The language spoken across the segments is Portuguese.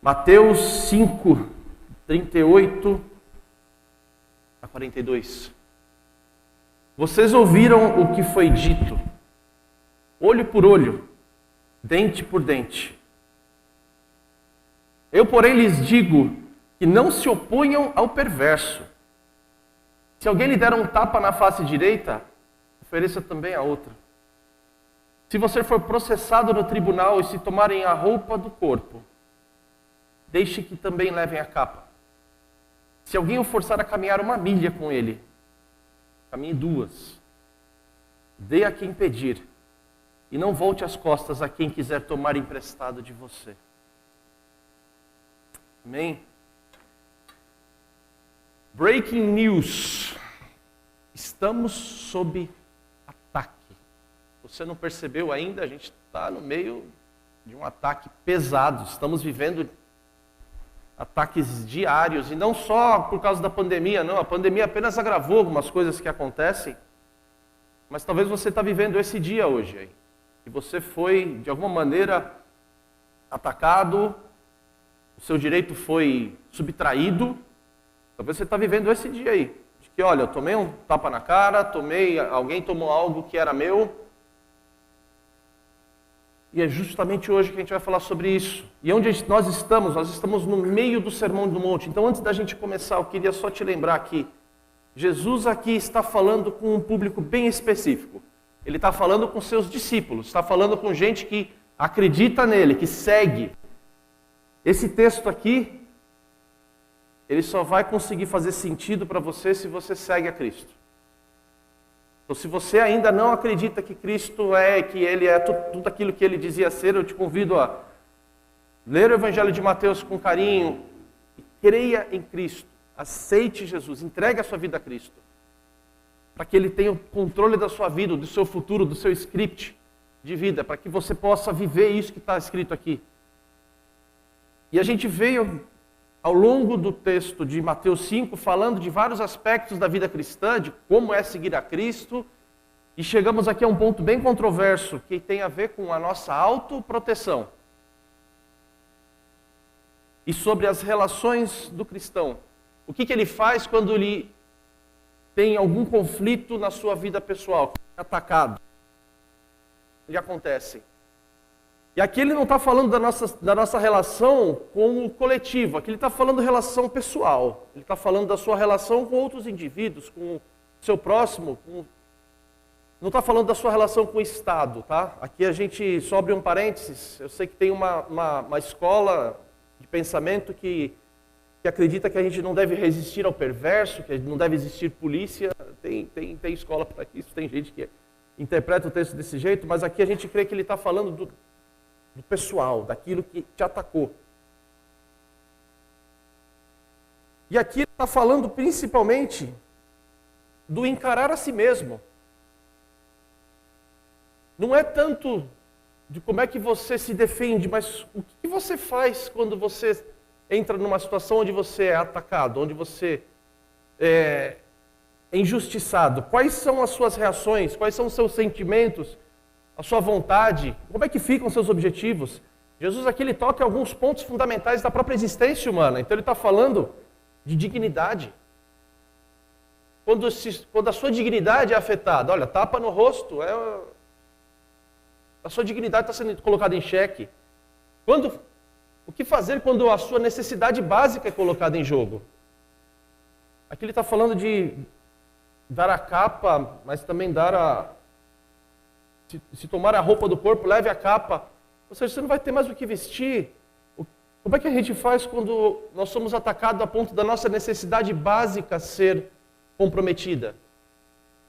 Mateus 5, 38 a 42. Vocês ouviram o que foi dito, olho por olho, dente por dente. Eu, porém, lhes digo que não se oponham ao perverso. Se alguém lhe der um tapa na face direita, ofereça também a outra. Se você for processado no tribunal e se tomarem a roupa do corpo, deixe que também levem a capa. Se alguém o forçar a caminhar 1 milha com ele, caminhe 2. Dê a quem pedir, e não volte as costas a quem quiser tomar emprestado de você. Amém? Breaking news. Estamos sob ataque. Você não percebeu ainda? A gente está no meio de um ataque pesado. Estamos vivendo ataques diários, e não só por causa da pandemia, não. A pandemia apenas agravou algumas coisas que acontecem, mas talvez você está vivendo esse dia hoje aí, que você foi, de alguma maneira, atacado, o seu direito foi subtraído. Talvez você está vivendo esse dia aí, de que, olha, eu tomei um tapa na cara, alguém tomou algo que era meu. E é justamente hoje que a gente vai falar sobre isso. E onde nós estamos? Nós estamos no meio do Sermão do Monte. Então, antes da gente começar, eu queria só te lembrar que Jesus aqui está falando com um público bem específico. Ele está falando com seus discípulos, está falando com gente que acredita nele, que segue. Esse texto aqui, ele só vai conseguir fazer sentido para você se você segue a Cristo. Então, se você ainda não acredita que Cristo que Ele é tudo aquilo que Ele dizia ser, eu te convido a ler o Evangelho de Mateus com carinho e creia em Cristo. Aceite Jesus, entregue a sua vida a Cristo, para que Ele tenha o controle da sua vida, do seu futuro, do seu script de vida, para que você possa viver isso que está escrito aqui. E a gente veio ao longo do texto de Mateus 5, falando de vários aspectos da vida cristã, de como é seguir a Cristo, e chegamos aqui a um ponto bem controverso, que tem a ver com a nossa autoproteção. E sobre as relações do cristão. O que ele faz quando ele tem algum conflito na sua vida pessoal, é atacado? O que acontece? E aqui ele não está falando da nossa relação com o coletivo, aqui ele está falando de relação pessoal. Ele está falando da sua relação com outros indivíduos, com o seu próximo. Não está falando da sua relação com o Estado, tá? Aqui a gente só abre um parênteses. Eu sei que tem uma escola de pensamento que acredita que a gente não deve resistir ao perverso, que não deve existir polícia. Tem escola para isso, tem gente que interpreta o texto desse jeito, mas aqui a gente crê que ele está falando do pessoal, daquilo que te atacou. E aqui ele está falando principalmente do encarar a si mesmo. Não é tanto de como é que você se defende, mas o que você faz quando você entra numa situação onde você é atacado, onde você é injustiçado. Quais são as suas reações? Quais são os seus sentimentos? A sua vontade? Como é que ficam os seus objetivos? Jesus aqui ele toca em alguns pontos fundamentais da própria existência humana. Então ele está falando de dignidade. Quando a sua dignidade é afetada, olha, tapa no rosto, a sua dignidade está sendo colocada em xeque. O que fazer quando a sua necessidade básica é colocada em jogo? Aqui ele está falando de dar a capa, mas também dar se tomar a roupa do corpo, leve a capa. Ou seja, você não vai ter mais o que vestir. Como é que a gente faz quando nós somos atacados a ponto da nossa necessidade básica ser comprometida?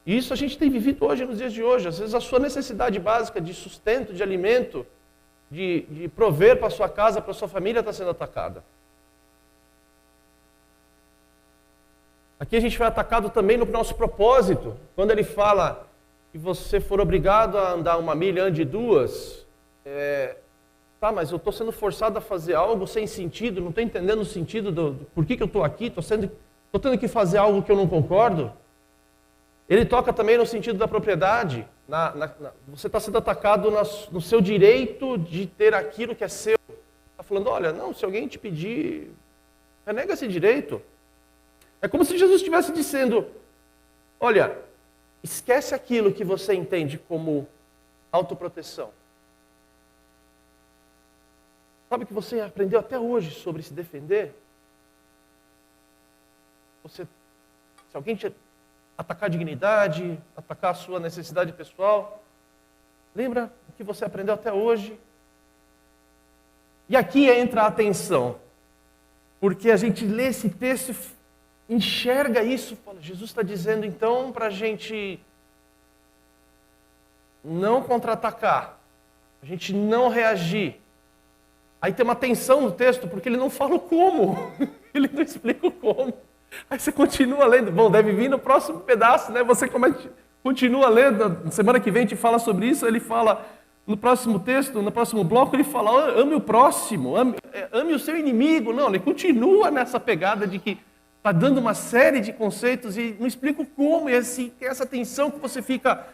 E isso a gente tem vivido hoje, nos dias de hoje. Às vezes a sua necessidade básica de sustento, de alimento, de prover para a sua casa, para a sua família, está sendo atacada. Aqui a gente foi atacado também no nosso propósito. Quando ele fala que você for obrigado a andar 1 milha, ande 2, tá, mas eu estou sendo forçado a fazer algo sem sentido, não estou entendendo o sentido do por que eu estou aqui, estou tendo que fazer algo que eu não concordo. Ele toca também no sentido da propriedade. Você está sendo atacado no seu direito de ter aquilo que é seu. Está falando, olha, não, se alguém te pedir, renega esse direito. É como se Jesus estivesse dizendo, olha, esquece aquilo que você entende como autoproteção. Sabe que você aprendeu até hoje sobre se defender? Se alguém te atacar a dignidade, atacar a sua necessidade pessoal, lembra o que você aprendeu até hoje? E aqui entra a atenção, porque a gente lê esse texto e enxerga isso, fala, Jesus está dizendo então para a gente não contra-atacar, a gente não reagir. Aí tem uma tensão no texto, porque ele não fala o como, ele não explica o como. Aí você continua lendo, bom, deve vir no próximo pedaço, né? Você continua lendo, semana que vem a gente fala sobre isso, ele fala, no próximo texto, no próximo bloco, ele fala, ame o próximo, ame o seu inimigo. Não, ele continua nessa pegada de que está dando uma série de conceitos e não explica o como, e assim, tem essa tensão que você fica,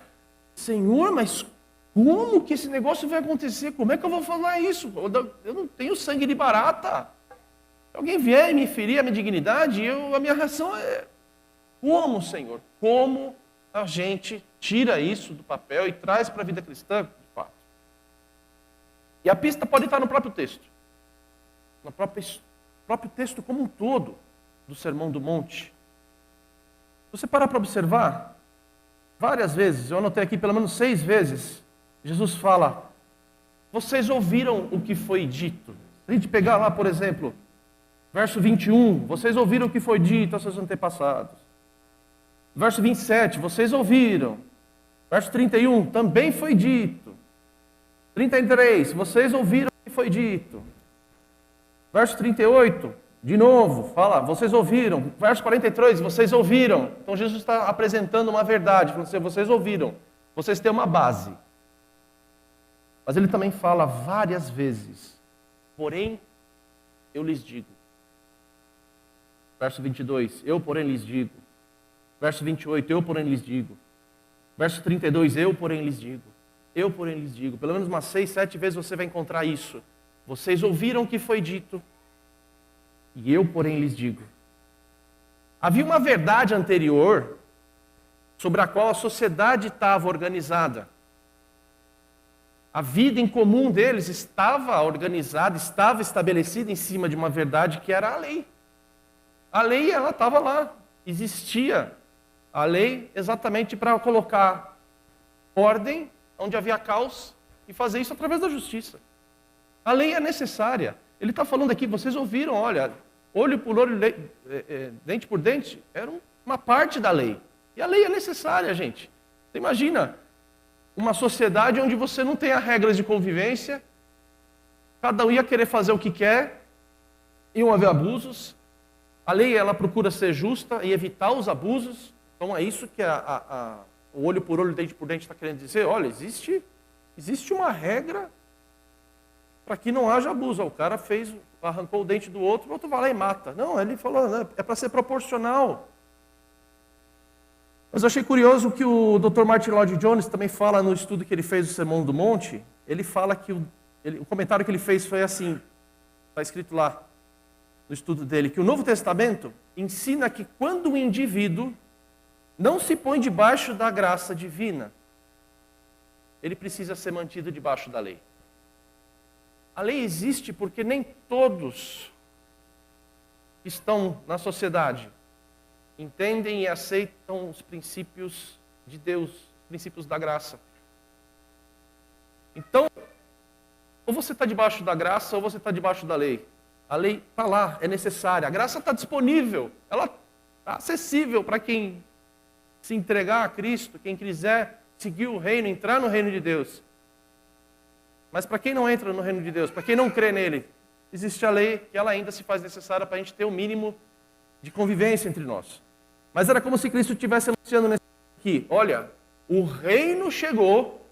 Senhor, mas como que esse negócio vai acontecer? Como é que eu vou falar isso? Eu não tenho sangue de barata. Se alguém vier e me ferir a minha dignidade, a minha reação é, como, Senhor? Como a gente tira isso do papel e traz para a vida cristã, de fato? E a pista pode estar no próprio texto. No próprio texto como um todo do Sermão do Monte. Se você parar para observar, várias vezes, eu anotei aqui pelo menos 6 vezes, Jesus fala, vocês ouviram o que foi dito. Se a gente pegar lá, por exemplo, verso 21, vocês ouviram o que foi dito aos seus antepassados. Verso 27, vocês ouviram. Verso 31, também foi dito. 33, vocês ouviram o que foi dito. Verso 38, de novo, fala, vocês ouviram. Verso 43, vocês ouviram. Então Jesus está apresentando uma verdade, falando assim, vocês ouviram. Vocês têm uma base. Mas ele também fala várias vezes, porém, eu lhes digo. Verso 22, eu porém lhes digo. Verso 28, eu porém lhes digo. Verso 32, eu porém lhes digo. Eu porém lhes digo. Pelo menos umas 6, 7 vezes você vai encontrar isso. Vocês ouviram o que foi dito, e eu porém lhes digo. Havia uma verdade anterior, sobre a qual a sociedade estava organizada. A vida em comum deles estava organizada, estava estabelecida em cima de uma verdade que era a lei. A lei, ela estava lá, existia a lei exatamente para colocar ordem onde havia caos e fazer isso através da justiça. A lei é necessária. Ele está falando aqui, vocês ouviram, olha, olho por olho, dente por dente, era uma parte da lei. E a lei é necessária, gente. Você imagina uma sociedade onde você não tenha regras de convivência, cada um ia querer fazer o que quer, iam haver abusos. A lei, ela procura ser justa e evitar os abusos. Então é isso que o olho por olho, dente por dente está querendo dizer. Olha, existe uma regra para que não haja abuso. O cara arrancou o dente do outro, o outro vai lá e mata. Não, ele falou, né, é para ser proporcional. Mas eu achei curioso que o Dr. Martin Lloyd-Jones também fala no estudo que ele fez do Sermão do Monte, ele fala que o comentário que ele fez foi assim, está escrito lá no estudo dele, que o Novo Testamento ensina que quando o indivíduo não se põe debaixo da graça divina, ele precisa ser mantido debaixo da lei. A lei existe porque nem todos que estão na sociedade entendem e aceitam os princípios de Deus, os princípios da graça. Então, ou você está debaixo da graça ou você está debaixo da lei. A lei está lá, é necessária. A graça está disponível, ela está acessível para quem se entregar a Cristo, quem quiser seguir o reino, entrar no reino de Deus. Mas para quem não entra no reino de Deus, para quem não crê nele, existe a lei que ela ainda se faz necessária para a gente ter o mínimo de convivência entre nós. Mas era como se Cristo estivesse anunciando nesse aqui, olha, o reino chegou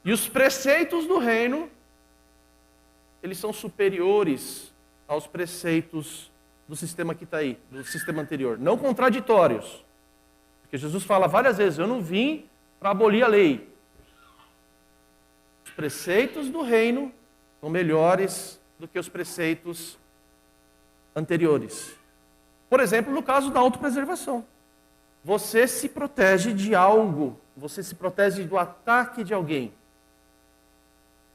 e os preceitos do reino, eles são superiores aos preceitos do sistema que está aí, do sistema anterior. Não contraditórios. Porque Jesus fala várias vezes, eu não vim para abolir a lei. Os preceitos do reino são melhores do que os preceitos anteriores. Por exemplo, no caso da autopreservação. Você se protege de algo, você se protege do ataque de alguém.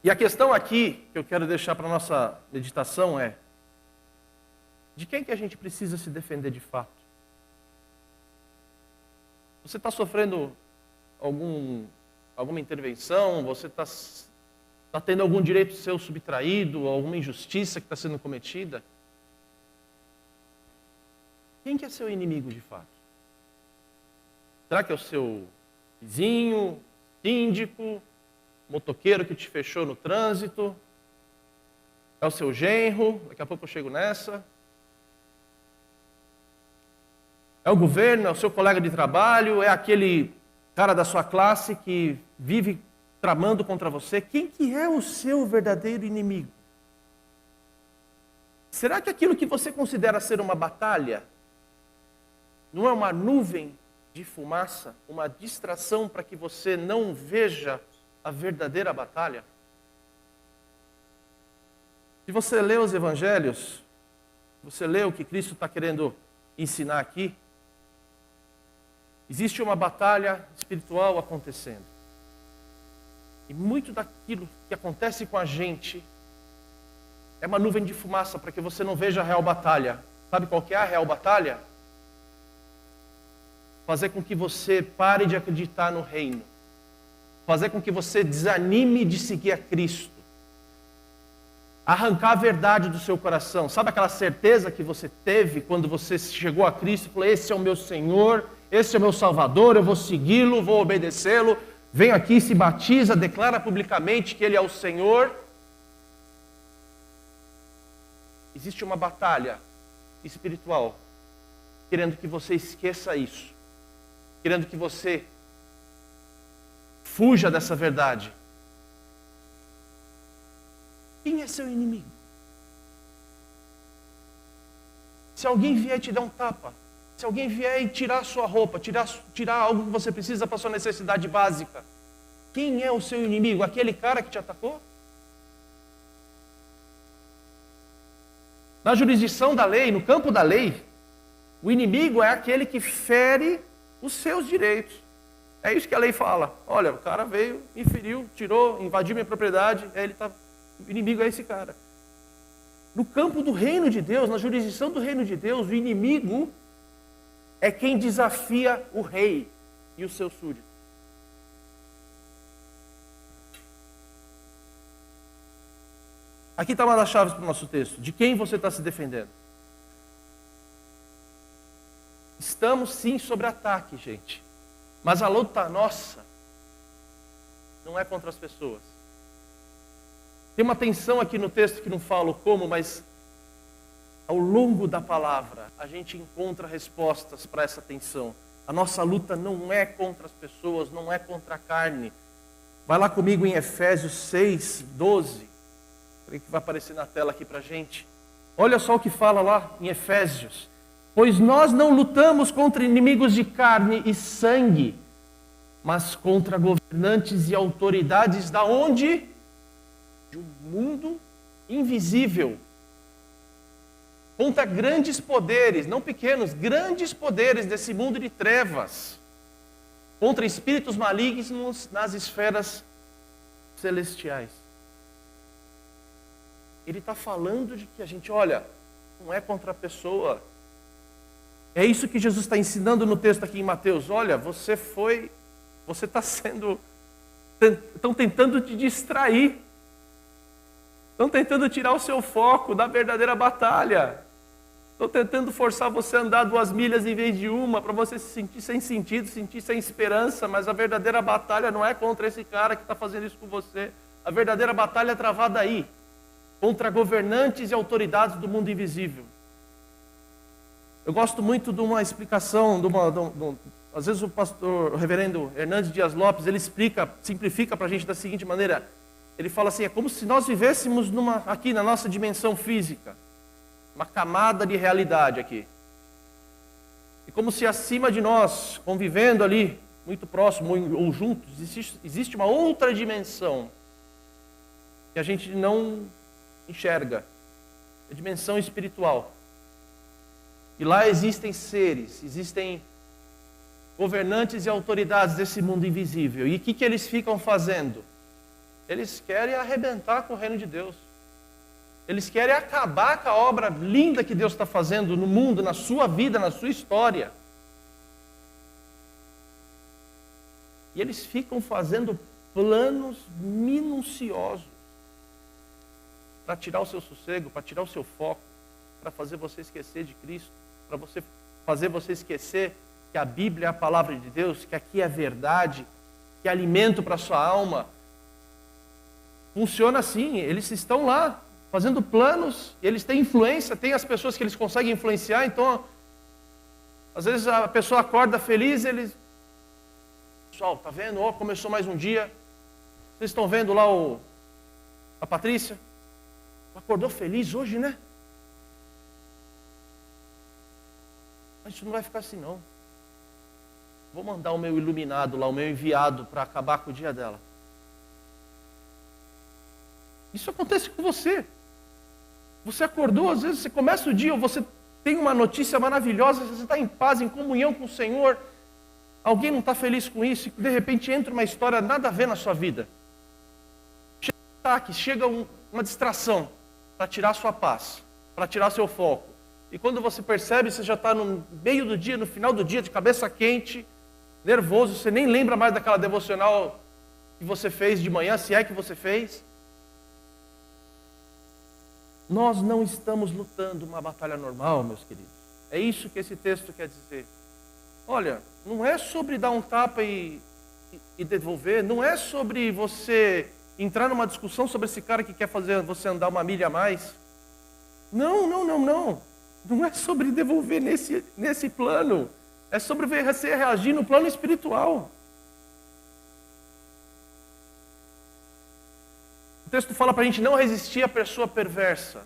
E a questão aqui, que eu quero deixar para a nossa meditação é: de quem que a gente precisa se defender de fato? Você está sofrendo alguma intervenção? Você está tendo algum direito seu subtraído? Alguma injustiça que está sendo cometida? Quem que é seu inimigo de fato? Será que é o seu vizinho, síndico, motoqueiro que te fechou no trânsito? É o seu genro? Daqui a pouco eu chego nessa. É o governo? É o seu colega de trabalho? É aquele cara da sua classe que vive tramando contra você? Quem que é o seu verdadeiro inimigo? Será que aquilo que você considera ser uma batalha não é uma nuvem de fumaça, uma distração para que você não veja a verdadeira batalha? Se você lê os evangelhos, você lê o que Cristo está querendo ensinar aqui, existe uma batalha espiritual acontecendo. E muito daquilo que acontece com a gente é uma nuvem de fumaça para que você não veja a real batalha. Sabe qual que é a real batalha? Fazer com que você pare de acreditar no reino. Fazer com que você desanime de seguir a Cristo. Arrancar a verdade do seu coração. Sabe aquela certeza que você teve quando você chegou a Cristo e falou: esse é o meu Senhor, esse é o meu Salvador, eu vou segui-lo, vou obedecê-lo. Venho aqui, se batiza, declara publicamente que Ele é o Senhor. Existe uma batalha espiritual querendo que você esqueça isso. Querendo que você fuja dessa verdade. Quem é seu inimigo? Se alguém vier te dar um tapa, se alguém vier e tirar a sua roupa, tirar algo que você precisa para a sua necessidade básica, quem é o seu inimigo? Aquele cara que te atacou? Na jurisdição da lei, no campo da lei, o inimigo é aquele que fere os seus direitos. É isso que a lei fala. Olha, o cara veio, me feriu, tirou, invadiu minha propriedade, o inimigo é esse cara. No campo do reino de Deus, na jurisdição do reino de Deus, o inimigo é quem desafia o rei e os seus súditos. Aqui está uma das chaves para o nosso texto. De quem você está se defendendo? Estamos sim sob ataque, gente. Mas a luta nossa não é contra as pessoas. Tem uma tensão aqui no texto que não falo como, mas ao longo da palavra a gente encontra respostas para essa tensão. A nossa luta não é contra as pessoas, não é contra a carne. Vai lá comigo em Efésios 6, 12. Que vai aparecer na tela aqui para a gente. Olha só o que fala lá em Efésios. Pois nós não lutamos contra inimigos de carne e sangue, mas contra governantes e autoridades da onde? De um mundo invisível. Contra grandes poderes, não pequenos, grandes poderes desse mundo de trevas. Contra espíritos malignos nas esferas celestiais. Ele está falando de que a gente, olha, não é contra a pessoa. É isso que Jesus está ensinando no texto aqui em Mateus. Olha, você está sendo, estão tentando te distrair. Estão tentando tirar o seu foco da verdadeira batalha. Estão tentando forçar você a andar 2 milhas em vez de uma, para você se sentir sem sentido, sentir sem esperança. Mas a verdadeira batalha não é contra esse cara que está fazendo isso com você. A verdadeira batalha é travada aí. Contra governantes e autoridades do mundo invisível. Eu gosto muito de uma explicação, às vezes o reverendo Hernandes Dias Lopes, ele simplifica para a gente da seguinte maneira. Ele fala assim, é como se nós vivêssemos aqui na nossa dimensão física, uma camada de realidade aqui. E como se acima de nós, convivendo ali, muito próximo ou juntos, existe uma outra dimensão. que a gente não enxerga. É a dimensão espiritual. E lá existem seres, existem governantes e autoridades desse mundo invisível. E o que eles ficam fazendo? Eles querem arrebentar com o reino de Deus. Eles querem acabar com a obra linda que Deus está fazendo no mundo, na sua vida, na sua história. E eles ficam fazendo planos minuciosos para tirar o seu sossego, para tirar o seu foco, para fazer você esquecer de Cristo, para fazer você esquecer que a Bíblia é a palavra de Deus, que aqui é verdade, que é alimento para a sua alma. Funciona assim, eles estão lá fazendo planos, eles têm influência, tem as pessoas que eles conseguem influenciar, então às vezes a pessoa acorda feliz, eles... Pessoal, tá vendo? Oh, começou mais um dia. Vocês estão vendo lá a Patrícia? Acordou feliz hoje, né? A gente não vai ficar assim, não. Vou mandar o meu iluminado lá, o meu enviado, para acabar com o dia dela. Isso acontece com você. Você acordou, às vezes você começa o dia, você tem uma notícia maravilhosa, você está em paz, em comunhão com o Senhor. Alguém não está feliz com isso, e de repente entra uma história nada a ver na sua vida. Chega um ataque, chega uma distração para tirar a sua paz, para tirar seu foco. E quando você percebe, você já está no meio do dia, no final do dia, de cabeça quente, nervoso, você nem lembra mais daquela devocional que você fez de manhã, se é que você fez. Nós não estamos lutando uma batalha normal, meus queridos. É isso que esse texto quer dizer. Olha, não é sobre dar um tapa e devolver, não é sobre você entrar numa discussão sobre esse cara que quer fazer você andar uma milha a mais. Não. Não é sobre devolver nesse plano. É sobre você reagir no plano espiritual. O texto fala para a gente não resistir à pessoa perversa.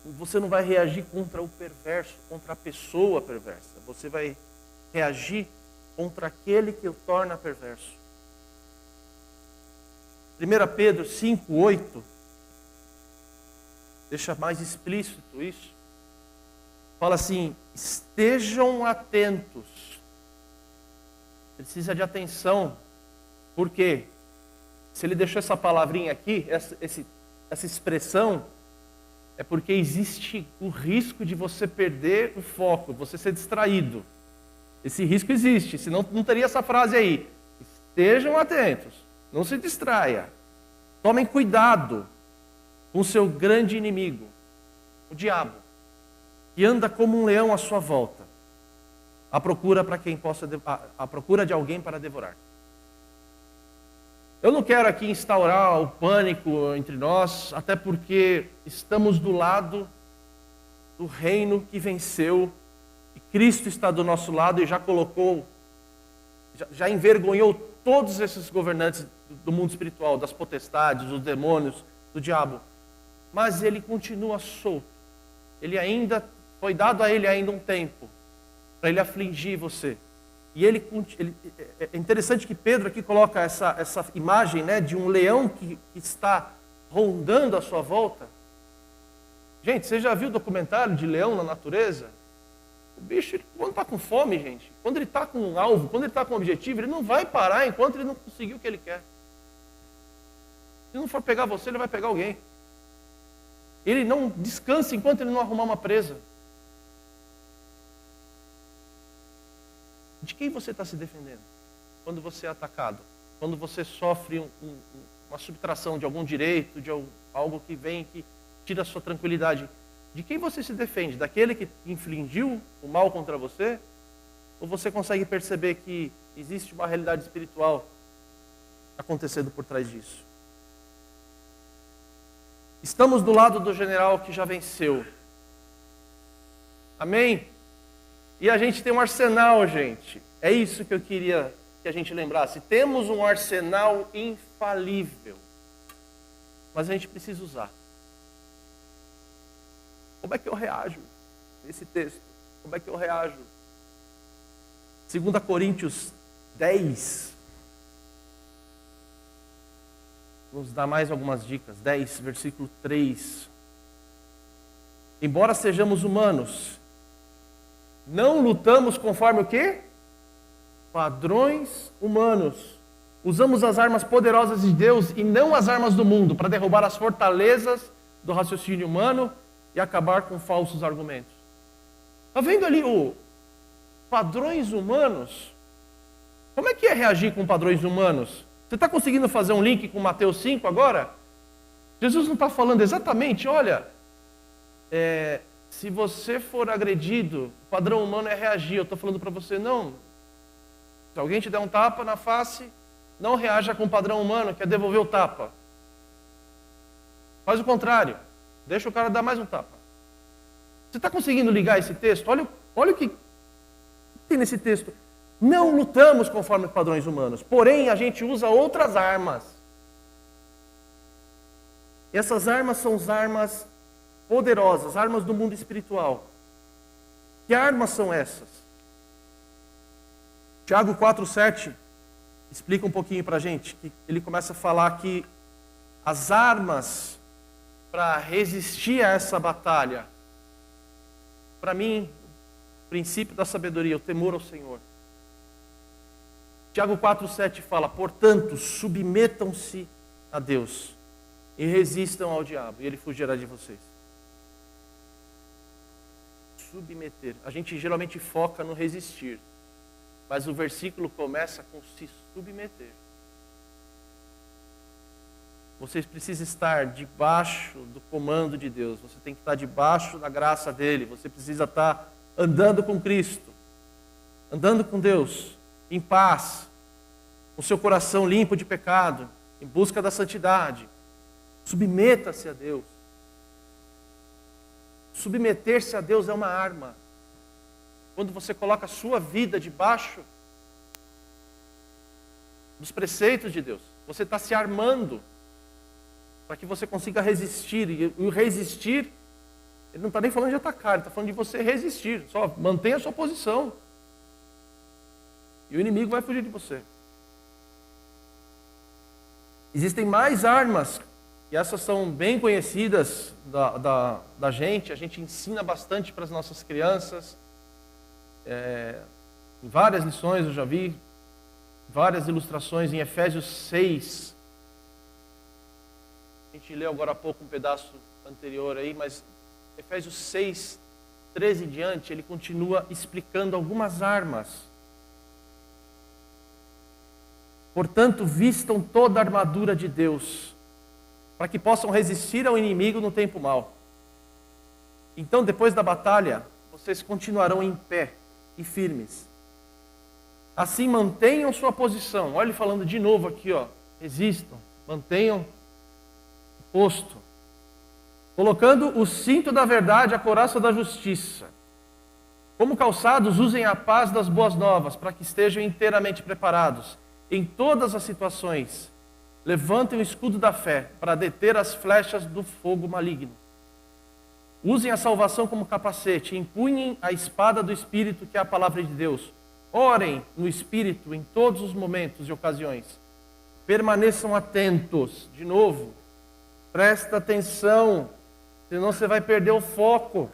Você não vai reagir contra o perverso, contra a pessoa perversa. Você vai reagir contra aquele que o torna perverso. 1 Pedro 5:8 deixa mais explícito isso. Fala assim: estejam atentos. Precisa de atenção. Por quê? Se ele deixou essa palavrinha aqui, essa expressão, é porque existe o risco de você perder o foco, você ser distraído. Esse risco existe, senão não teria essa frase aí. Estejam atentos, não se distraia. Tomem cuidado com o seu grande inimigo, o diabo, que anda como um leão à sua volta, à procura de alguém para devorar. Eu não quero aqui instaurar o pânico entre nós, até porque estamos do lado do reino que venceu, e Cristo está do nosso lado e já colocou, já envergonhou todos esses governantes do mundo espiritual, das potestades, dos demônios, do diabo. Mas ele continua solto. Foi dado a ele ainda um tempo para ele afligir você. E é interessante que Pedro aqui coloca essa imagem, né, de um leão que está rondando à sua volta. Gente, você já viu o documentário de leão na natureza? O bicho, quando está com fome, gente, quando ele está com um alvo, quando ele está com um objetivo, ele não vai parar enquanto ele não conseguir o que ele quer. Se não for pegar você, ele vai pegar alguém. Ele não descansa enquanto ele não arrumar uma presa. De quem você está se defendendo quando você é atacado? Quando você sofre uma subtração de algum direito, de algo que vem, que tira a sua tranquilidade? De quem você se defende? Daquele que infligiu o mal contra você? Ou você consegue perceber que existe uma realidade espiritual acontecendo por trás disso? Estamos do lado do general que já venceu. Amém? E a gente tem um arsenal, gente. É isso que eu queria que a gente lembrasse. Temos um arsenal infalível. Mas a gente precisa usar. Como é que eu reajo nesse texto? Como é que eu reajo? 2 Coríntios 10. nos dá mais algumas dicas. 10, versículo 3. Embora sejamos humanos, não lutamos conforme o quê? Padrões humanos. Usamos as armas poderosas de Deus e não as armas do mundo para derrubar as fortalezas do raciocínio humano e acabar com falsos argumentos. Está vendo ali o padrões humanos? Como é que é reagir com padrões humanos? Você está conseguindo fazer um link com Mateus 5 agora? Jesus não está falando exatamente, olha, se você for agredido, o padrão humano é reagir. Eu estou falando para você, não. Se alguém te der um tapa na face, não reaja com o padrão humano, que é devolver o tapa. Faz o contrário. Deixa o cara dar mais um tapa. Você está conseguindo ligar esse texto? Olha o que tem nesse texto. Não lutamos conforme padrões humanos, porém a gente usa outras armas. E essas armas são as armas poderosas, armas do mundo espiritual. Que armas são essas? Tiago 4,7 explica um pouquinho para a gente. Que ele começa a falar que as armas para resistir a essa batalha, para mim, o princípio da sabedoria, o temor ao Senhor. Tiago 4,7 fala, portanto, submetam-se a Deus e resistam ao diabo, e ele fugirá de vocês. Submeter. A gente geralmente foca no resistir, mas o versículo começa com se submeter. Vocês precisam estar debaixo do comando de Deus, você tem que estar debaixo da graça dele, você precisa estar andando com Cristo, andando com Deus, em paz, com seu coração limpo de pecado, em busca da santidade. Submeta-se a Deus. Submeter-se a Deus é uma arma. Quando você coloca a sua vida debaixo dos preceitos de Deus, você está se armando para que você consiga resistir. E o resistir, ele não está nem falando de atacar, ele está falando de você resistir. Só mantenha a sua posição. E o inimigo vai fugir de você. Existem mais armas, e essas são bem conhecidas da gente. A gente ensina bastante para as nossas crianças. Em várias lições eu já vi, várias ilustrações em Efésios 6. A gente leu agora há pouco um pedaço anterior aí, mas Efésios 6, 13 em diante, ele continua explicando algumas armas. Portanto, vistam toda a armadura de Deus, para que possam resistir ao inimigo no tempo mau. Então, depois da batalha, vocês continuarão em pé e firmes. Assim, mantenham sua posição. Olha ele falando de novo aqui, ó. Resistam, mantenham o posto. Colocando o cinto da verdade, a couraça da justiça. Como calçados, usem a paz das boas novas, para que estejam inteiramente preparados. Em todas as situações, levantem o escudo da fé para deter as flechas do fogo maligno. Usem a salvação como capacete, empunhem a espada do Espírito, que é a palavra de Deus. Orem no Espírito em todos os momentos e ocasiões. Permaneçam atentos. De novo, presta atenção, senão você vai perder o foco.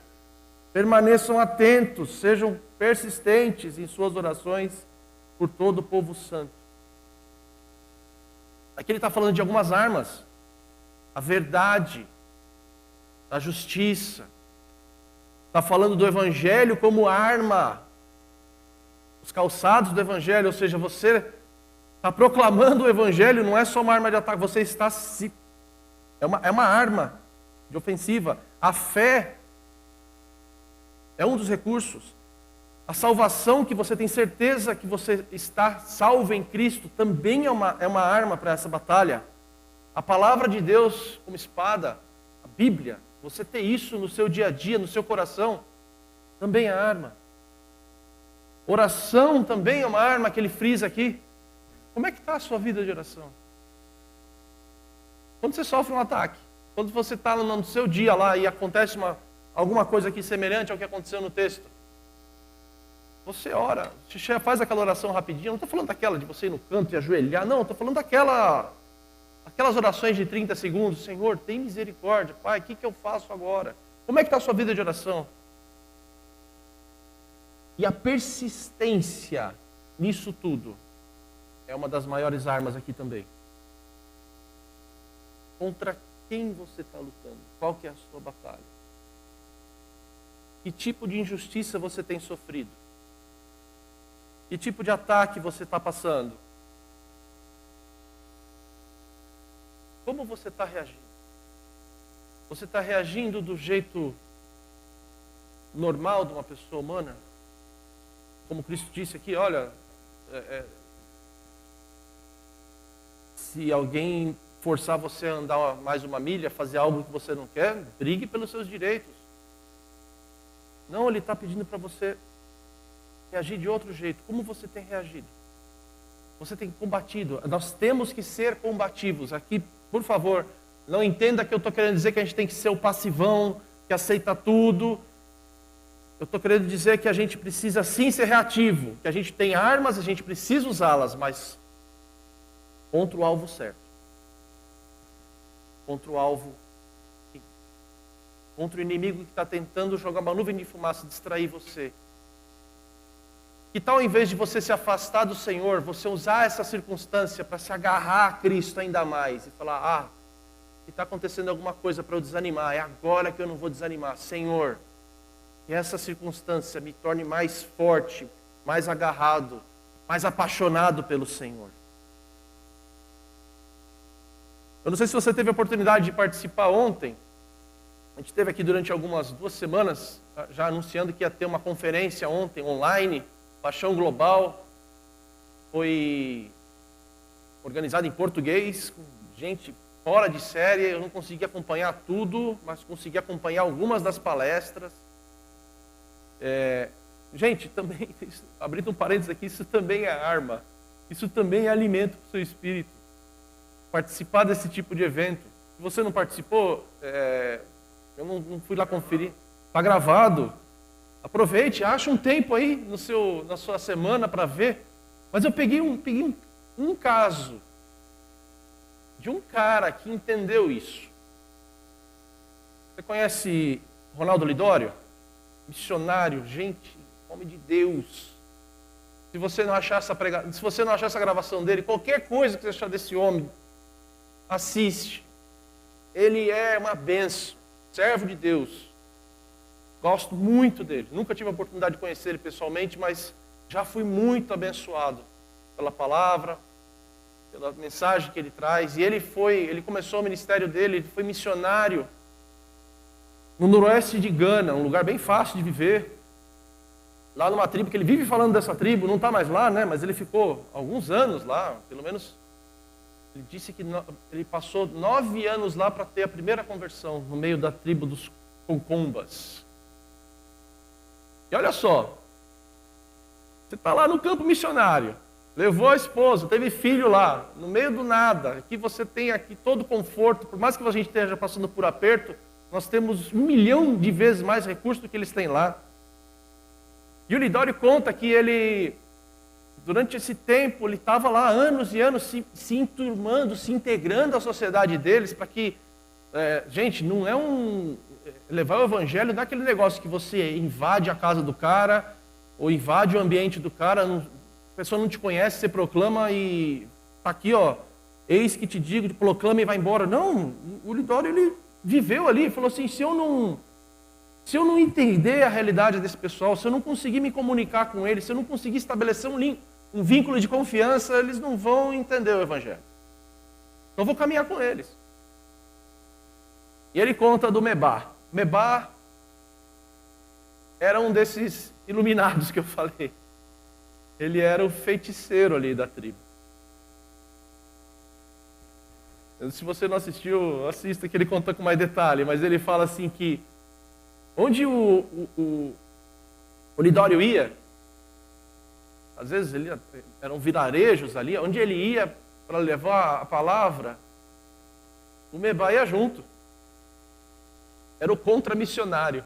Permaneçam atentos, sejam persistentes em suas orações por todo o povo santo. Aqui ele está falando de algumas armas. A verdade, a justiça. Está falando do Evangelho como arma. Os calçados do Evangelho, ou seja, você está proclamando o Evangelho, não é só uma arma de ataque, você está se... É uma arma de ofensiva. A fé é um dos recursos. A salvação, que você tem certeza que você está salvo em Cristo, também é uma arma para essa batalha. A palavra de Deus como espada, a Bíblia, você ter isso no seu dia a dia, no seu coração, também é arma. Oração também é uma arma que ele frisa aqui. Como é que está a sua vida de oração? Quando você sofre um ataque, quando você está no seu dia lá e acontece alguma coisa aqui semelhante ao que aconteceu no texto, você ora, você faz aquela oração rapidinho. Eu não estou falando daquela de você ir no canto e ajoelhar, não, estou falando daquela Aquelas orações de 30 segundos, Senhor, tem misericórdia, Pai, o que eu faço agora? Como é que está a sua vida de oração? E a persistência nisso tudo é uma das maiores armas aqui também. Contra quem você está lutando? Qual que é a sua batalha? Que tipo de injustiça você tem sofrido? Que tipo de ataque você está passando? Como você está reagindo? Você está reagindo do jeito normal de uma pessoa humana? Como Cristo disse aqui, olha, se alguém forçar você a andar mais uma milha, fazer algo que você não quer, brigue pelos seus direitos. Não, ele está pedindo para você reagir de outro jeito. Como você tem reagido? Você tem combatido. Nós temos que ser combativos. Aqui, por favor, não entenda que eu estou querendo dizer que a gente tem que ser o passivão, que aceita tudo. Eu estou querendo dizer que a gente precisa sim ser reativo, que a gente tem armas, a gente precisa usá-las, mas contra o alvo certo. Contra o alvo, contra o inimigo que está tentando jogar uma nuvem de fumaça, distrair você. Que tal, em vez de você se afastar do Senhor, você usar essa circunstância para se agarrar a Cristo ainda mais e falar, se está acontecendo alguma coisa para eu desanimar, é agora que eu não vou desanimar. Senhor, que essa circunstância me torne mais forte, mais agarrado, mais apaixonado pelo Senhor. Eu não sei se você teve a oportunidade de participar ontem. A gente esteve aqui durante algumas 2 semanas, já anunciando que ia ter uma conferência ontem, online, Paixão Global. Foi organizada em português, com gente fora de série. Eu não consegui acompanhar tudo, mas consegui acompanhar algumas das palestras. Gente, também, abrindo um parênteses aqui, isso também é arma. Isso também é alimento para o seu espírito. Participar desse tipo de evento. Se você não participou, eu não fui lá conferir. Está gravado. Aproveite, acha um tempo aí na sua semana para ver. Mas eu peguei um caso de um cara que entendeu isso. Você conhece Ronaldo Lidório? Missionário, gente, homem de Deus. Se você não achar essa gravação dele, qualquer coisa que você achar desse homem, assiste. Ele é uma bênção, servo de Deus. Gosto muito dele. Nunca tive a oportunidade de conhecer ele pessoalmente, mas já fui muito abençoado pela palavra, pela mensagem que ele traz. E ele começou o ministério dele, ele foi missionário no noroeste de Gana, um lugar bem fácil de viver. Lá numa tribo, que ele vive falando dessa tribo, não está mais lá, né? Mas ele ficou alguns anos lá, pelo menos. Ele disse que ele passou 9 anos lá para ter a primeira conversão, no meio da tribo dos Concombas. E olha só, você está lá no campo missionário, levou a esposa, teve filho lá, no meio do nada, aqui você tem aqui todo o conforto, por mais que a gente esteja passando por aperto, nós temos 1 milhão de vezes mais recursos do que eles têm lá. E o Lidório conta que ele, durante esse tempo, ele estava lá anos e anos se enturmando, se integrando à sociedade deles, para que, gente, não é levar o evangelho não é aquele negócio que você invade a casa do cara, ou invade o ambiente do cara, a pessoa não te conhece, você proclama e está aqui, eis que te digo, proclama e vai embora. Não, o Lidório, ele viveu ali, falou assim, se eu não entender a realidade desse pessoal, se eu não conseguir me comunicar com eles, se eu não conseguir estabelecer um vínculo de confiança, eles não vão entender o evangelho. Então eu vou caminhar com eles. E ele conta do Mebá. Mebá era um desses iluminados que eu falei. Ele era o feiticeiro ali da tribo. Se você não assistiu, assista que ele conta com mais detalhe, mas ele fala assim que onde o Lidório ia, às vezes eram vilarejos ali, onde ele ia para levar a palavra, o Mebá ia junto. Era o contramissionário.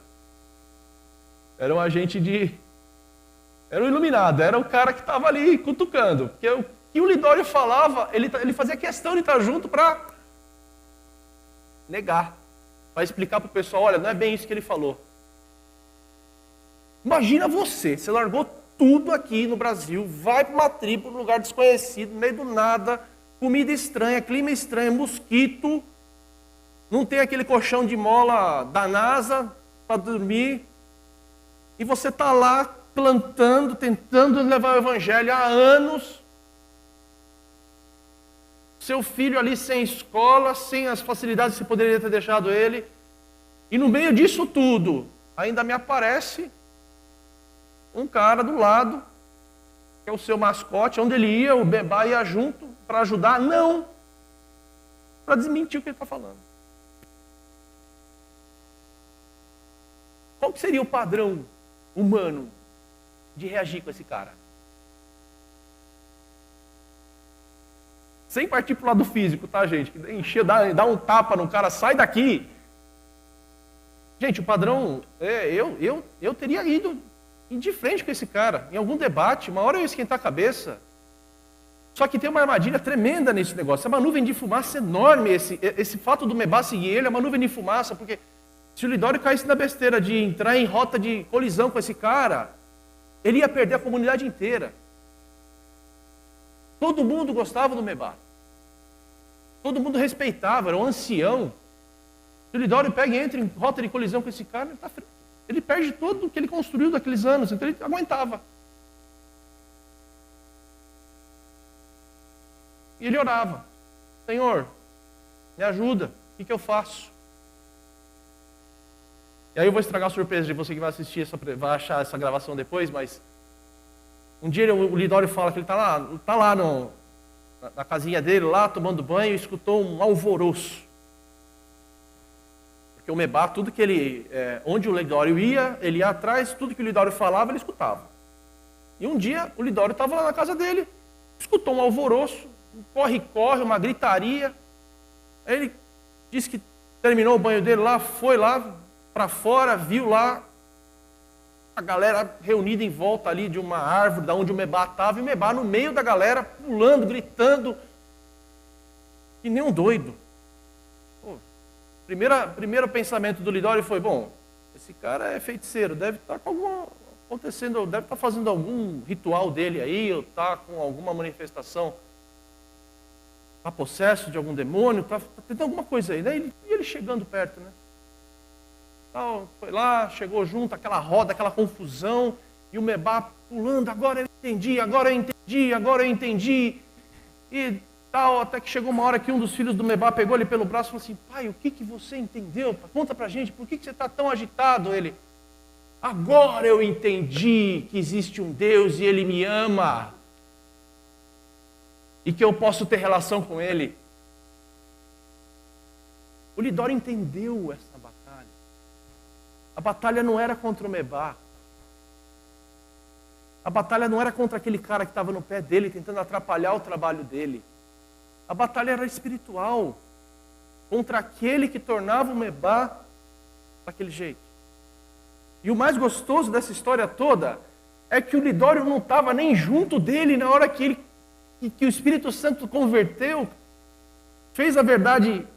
Era um agente era o iluminado, era o cara que estava ali cutucando. Porque que o Lidório falava, ele fazia questão de estar junto para negar, para explicar para o pessoal, olha, não é bem isso que ele falou. Imagina você largou tudo aqui no Brasil, vai para uma tribo, num lugar desconhecido, no meio do nada, comida estranha, clima estranho, mosquito, não tem aquele colchão de mola da NASA para dormir, e você está lá plantando, tentando levar o evangelho há anos, seu filho ali sem escola, sem as facilidades que você poderia ter deixado ele, e no meio disso tudo, ainda me aparece um cara do lado, que é o seu mascote, onde ele ia, o Bebá ia junto para ajudar, não, para desmentir o que ele está falando. Qual que seria o padrão humano de reagir com esse cara? Sem partir para o lado físico, tá, gente? Encher, dá um tapa no cara, sai daqui. Gente, o padrão, eu teria ido de frente com esse cara, em algum debate, uma hora eu ia esquentar a cabeça. Só que tem uma armadilha tremenda nesse negócio, é uma nuvem de fumaça enorme, esse fato do Mebá seguir ele é uma nuvem de fumaça, porque se o Lidório caísse na besteira de entrar em rota de colisão com esse cara, ele ia perder a comunidade inteira. Todo mundo gostava do Mebá. Todo mundo respeitava, era um ancião. Se o Lidório pega e entra em rota de colisão com esse cara, ele perde tudo o que ele construiu daqueles anos, então ele aguentava. E ele orava: Senhor, me ajuda, o que eu faço? E aí eu vou estragar a surpresa de você que vai assistir, vai achar essa gravação depois, mas um dia o Lidório fala que ele está lá na casinha dele, lá tomando banho, e escutou um alvoroço. Porque o Mebá, tudo que onde o Lidório ia, ele ia atrás, tudo que o Lidório falava, ele escutava. E um dia o Lidório estava lá na casa dele, escutou um alvoroço, um corre-corre, uma gritaria. Aí ele disse que terminou o banho dele lá, foi lá para fora, viu lá a galera reunida em volta ali de uma árvore, da onde o Mebá estava, e o Mebá no meio da galera, pulando, gritando, que nem um doido. Pô, primeiro pensamento do Lidório foi: bom, esse cara é feiticeiro, deve estar deve estar fazendo algum ritual dele aí, ou está com alguma manifestação, está possesso de algum demônio, está tentando alguma coisa aí. Daí ele chegando perto, né? Foi lá, chegou junto, aquela roda, aquela confusão, e o Mebá pulando: agora eu entendi, agora eu entendi, agora eu entendi. E tal, até que chegou uma hora que um dos filhos do Mebá pegou ele pelo braço e falou assim: pai, o que você entendeu? Conta pra gente, por que você está tão agitado? Ele: agora eu entendi que existe um Deus e Ele me ama, e que eu posso ter relação com Ele. O Lidório entendeu essa batalha. A batalha não era contra o Mebá. A batalha não era contra aquele cara que estava no pé dele, tentando atrapalhar o trabalho dele. A batalha era espiritual, contra aquele que tornava o Mebá daquele jeito. E o mais gostoso dessa história toda é que o Lidório não estava nem junto dele na hora que o Espírito Santo converteu, fez a verdade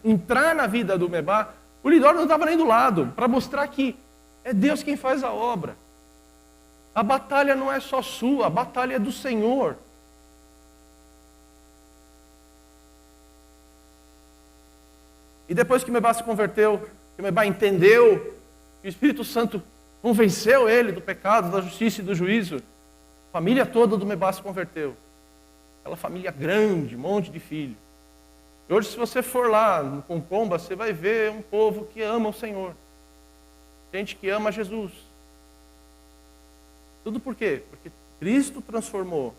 entrar na vida do Mebá. O Lidório não estava nem do lado, para mostrar que é Deus quem faz a obra. A batalha não é só sua, a batalha é do Senhor. E depois que o Mebá se converteu, que o Mebá entendeu, que o Espírito Santo convenceu ele do pecado, da justiça e do juízo, a família toda do Mebá se converteu. Aquela família grande, um monte de filhos. E hoje, se você for lá no Concomba, você vai ver um povo que ama o Senhor. Gente que ama Jesus. Tudo por quê? Porque Cristo transformou.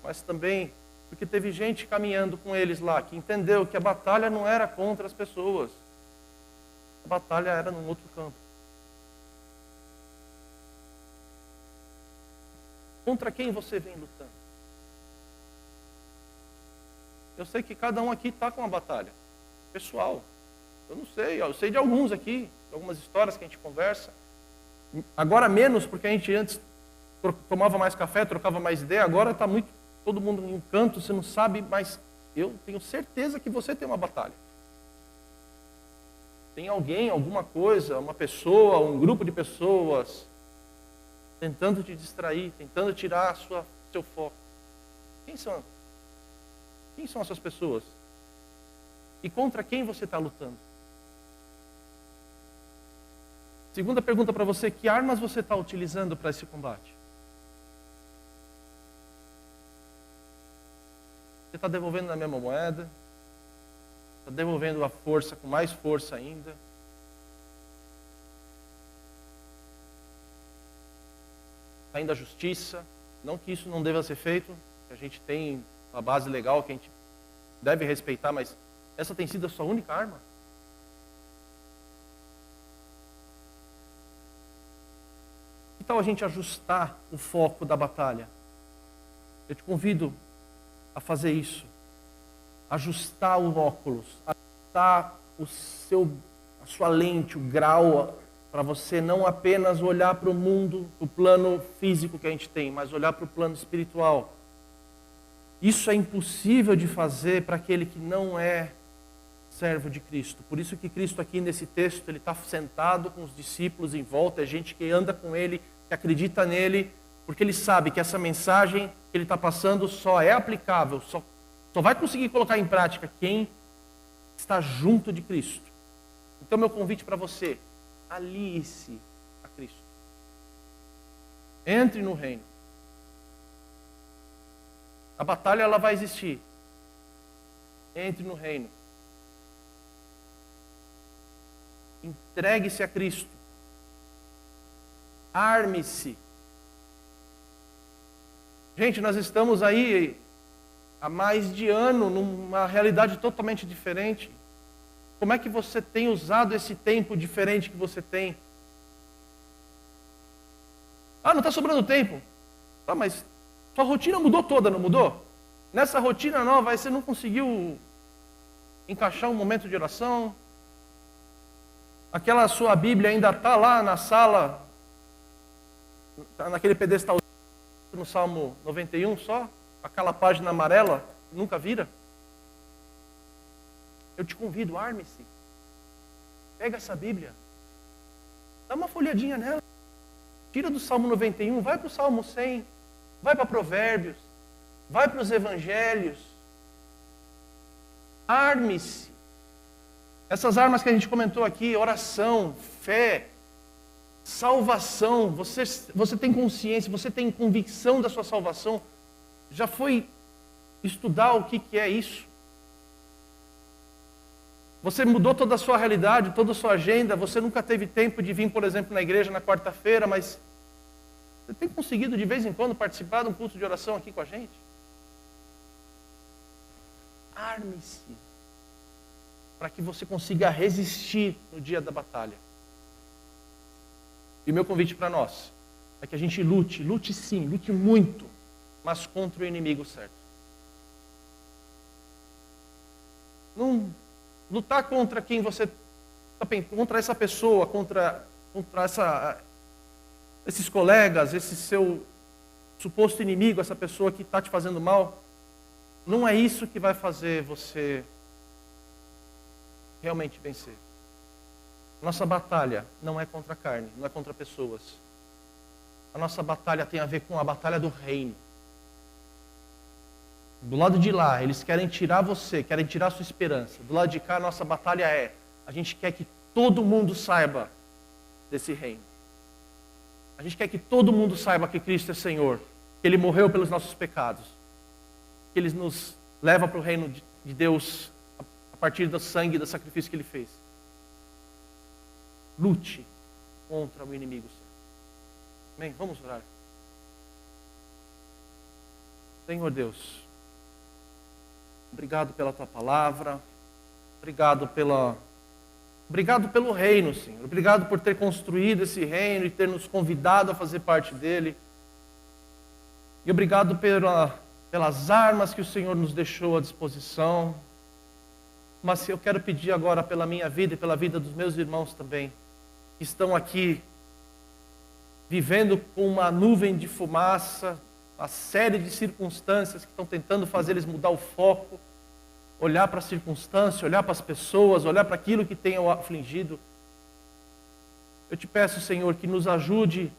Mas também porque teve gente caminhando com eles lá, que entendeu que a batalha não era contra as pessoas. A batalha era num outro campo. Contra quem você vem lutando? Eu sei que cada um aqui está com uma batalha pessoal. Eu não sei, eu sei de alguns aqui, de algumas histórias que a gente conversa. Agora menos, porque a gente antes tomava mais café, trocava mais ideia, agora está muito todo mundo em um canto, você não sabe, mas eu tenho certeza que você tem uma batalha. Tem alguém, alguma coisa, uma pessoa, um grupo de pessoas tentando te distrair, tentando tirar seu foco. Quem são? Quem são essas pessoas? E contra quem você está lutando? Segunda pergunta para você, que armas você está utilizando para esse combate? Você está devolvendo na mesma moeda? Está devolvendo a força com mais força ainda? Está indo à justiça? Não que isso não deva ser feito, que a gente tem uma base legal que a gente deve respeitar, mas essa tem sido a sua única arma? Que tal a gente ajustar o foco da batalha? Eu te convido a fazer isso. Ajustar o óculos, ajustar a sua lente, o grau, para você não apenas olhar para o mundo, o plano físico que a gente tem, mas olhar para o plano espiritual. Isso é impossível de fazer para aquele que não é servo de Cristo. Por isso que Cristo aqui nesse texto, ele está sentado com os discípulos em volta, é gente que anda com ele, que acredita nele, porque ele sabe que essa mensagem que ele está passando só é aplicável, só vai conseguir colocar em prática quem está junto de Cristo. Então meu convite para você, alie-se a Cristo. Entre no reino. A batalha ela vai existir. Entre no reino. Entregue-se a Cristo. Arme-se. Gente, nós estamos aí há mais de ano numa realidade totalmente diferente. Como é que você tem usado esse tempo diferente que você tem? Ah, não está sobrando tempo. Tá, mas sua rotina mudou toda, não mudou? Nessa rotina nova, aí você não conseguiu encaixar um momento de oração? Aquela sua Bíblia ainda está lá na sala, tá naquele pedestal no Salmo 91 só? Aquela página amarela, nunca vira? Eu te convido, arme-se. Pega essa Bíblia. Dá uma folhadinha nela. Tira do Salmo 91, vai para o Salmo 100. Vai para Provérbios. Vai para os Evangelhos. Arme-se. Essas armas que a gente comentou aqui, oração, fé, salvação. Você tem consciência, você tem convicção da sua salvação. Já foi estudar o que é isso? Você mudou toda a sua realidade, toda a sua agenda. Você nunca teve tempo de vir, por exemplo, na igreja na quarta-feira, mas você tem conseguido de vez em quando participar de um culto de oração aqui com a gente? Arme-se para que você consiga resistir no dia da batalha. E o meu convite para nós é que a gente lute sim, lute muito, mas contra o inimigo certo. Não lutar contra quem você contra essa pessoa, contra esses colegas, esse seu suposto inimigo, essa pessoa que está te fazendo mal. Não é isso que vai fazer você realmente vencer. Nossa batalha não é contra a carne, não é contra pessoas. A nossa batalha tem a ver com a batalha do reino. Do lado de lá, eles querem tirar você, querem tirar a sua esperança. Do lado de cá, a nossa batalha a gente quer que todo mundo saiba desse reino. A gente quer que todo mundo saiba que Cristo é Senhor, que Ele morreu pelos nossos pecados, que Ele nos leva para o reino de Deus a partir do sangue e do sacrifício que Ele fez. Lute contra o inimigo. Amém? Vamos orar. Senhor Deus, obrigado pela Tua palavra, obrigado pelo reino, Senhor. Obrigado por ter construído esse reino e ter nos convidado a fazer parte dele. E obrigado pelas armas que o Senhor nos deixou à disposição. Mas eu quero pedir agora pela minha vida e pela vida dos meus irmãos também, que estão aqui vivendo com uma nuvem de fumaça, uma série de circunstâncias que estão tentando fazer eles mudar o foco, olhar para a circunstância, olhar para as pessoas, olhar para aquilo que tem o afligido. Eu te peço, Senhor, que nos ajude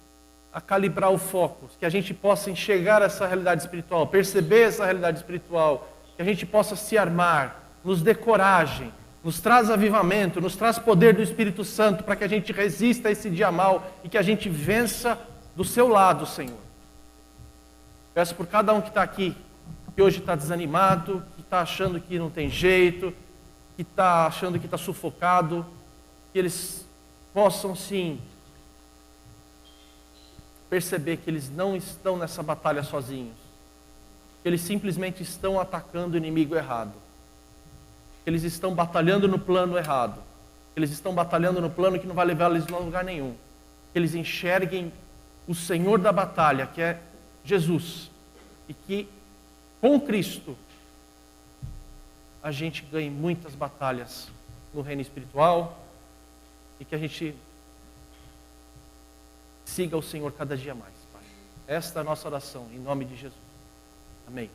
a calibrar o foco, que a gente possa enxergar essa realidade espiritual, perceber essa realidade espiritual, que a gente possa se armar, nos dê coragem, nos traz avivamento, nos traz poder do Espírito Santo para que a gente resista a esse dia mal e que a gente vença do seu lado, Senhor. Peço por cada um que está aqui, que hoje está desanimado, que está achando que não tem jeito, que está achando que está sufocado, que eles possam sim perceber que eles não estão nessa batalha sozinhos, que eles simplesmente estão atacando o inimigo errado, que eles estão batalhando no plano errado, que eles estão batalhando no plano que não vai levar eles a lugar nenhum, que eles enxerguem o Senhor da batalha, que é Jesus, e que com Cristo a gente ganhe muitas batalhas no reino espiritual e que a gente siga o Senhor cada dia mais, Pai. Esta é a nossa oração, em nome de Jesus. Amém.